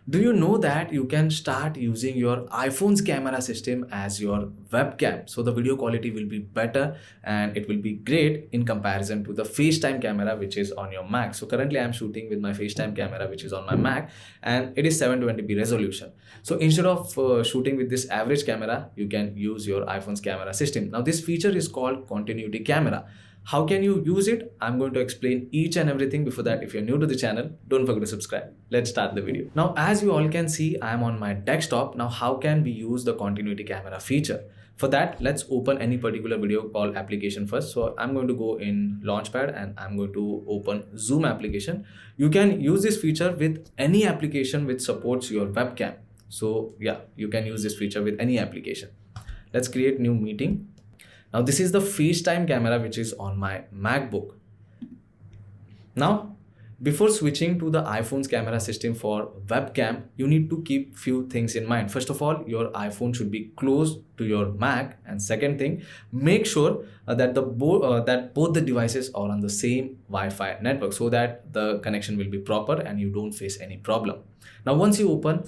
Do you know that you can start using your iPhone's camera system as your webcam? So the video quality will be better and it will be great in comparison to the FaceTime camera which is on your Mac. So currently I'm shooting with my FaceTime camera which is on my Mac and it is 720p resolution. So instead of shooting with this average camera, you can use your iPhone's camera system. Now this feature is called continuity camera. How can you use it? I'm going to explain each and everything. Before that, if you're new to the channel, don't forget to subscribe. Let's start the video. Now, as you all can see, I'm on my desktop. Now, how can we use the continuity camera feature? For that, let's open any particular video call application first. So I'm going to go in Launchpad and I'm going to open Zoom application. You can use this feature with any application which supports your webcam. So yeah, you can use this feature with any application. Let's create new meeting. Now this is the FaceTime camera which is on my MacBook. Now, before switching to the iPhone's camera system for webcam, you need to keep few things in mind. First of all, your iPhone should be close to your Mac, and second thing, make sure that both the devices are on the same Wi-Fi network so that the connection will be proper and you don't face any problem. Now, once you open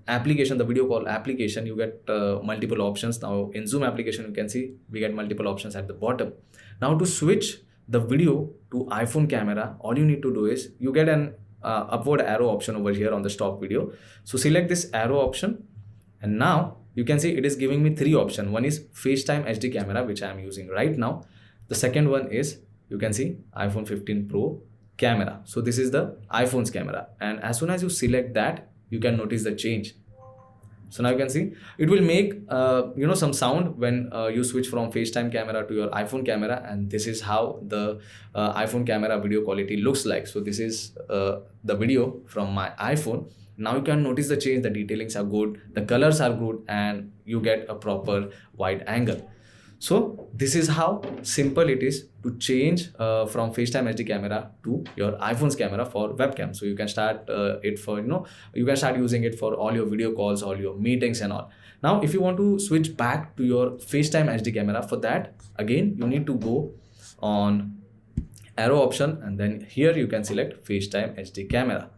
application, the video call application, you get multiple options. Now in Zoom application, you can see we get multiple options at the bottom. Now to switch the video to iPhone camera, all you need to do is you get an upward arrow option over here on the stop video. So select this arrow option and now you can see it is giving me three options. One is FaceTime HD camera, which I am using right now. The second one is, you can see, iPhone 15 Pro camera. So this is the iPhone's camera, and as soon as you select that, you can notice the change. So now you can see it will make some sound when you switch from FaceTime camera to your iPhone camera, and this is how the iPhone camera video quality looks like. So this is the video from my iPhone. Now you can notice the change. The detailings are good, the colors are good, and you get a proper wide angle. So this is how simple it is to change from FaceTime HD camera to your iPhone's camera for webcam. So you can start it for, you can start using it for all your video calls, all your meetings and all. Now, if you want to switch back to your FaceTime HD camera, for that, again, you need to go on arrow option and then here you can select FaceTime HD camera.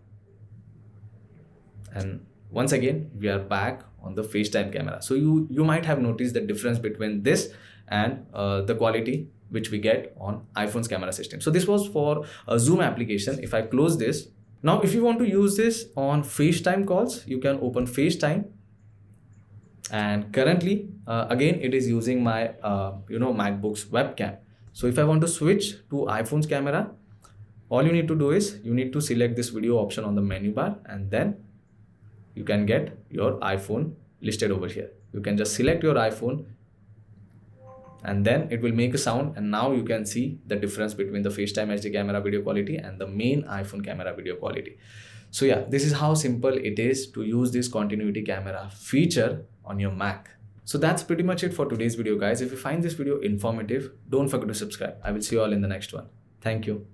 And once again, we are back on the FaceTime camera. So you might have noticed the difference between this and the quality which we get on iPhone's camera system. So this was for a Zoom application. If I close this, now if you want to use this on FaceTime calls, you can open FaceTime. And currently, again, it is using my MacBook's webcam. So if I want to switch to iPhone's camera, all you need to do is you need to select this video option on the menu bar, and then you can get your iPhone listed over here. You can just select your iPhone and then it will make a sound, and now you can see the difference between the FaceTime HD camera video quality and the main iPhone camera video quality. So yeah, this is how simple it is to use this continuity camera feature on your Mac. So that's pretty much it for today's video, guys. If you find this video informative, don't forget to subscribe. I will see you all in the next one. Thank you.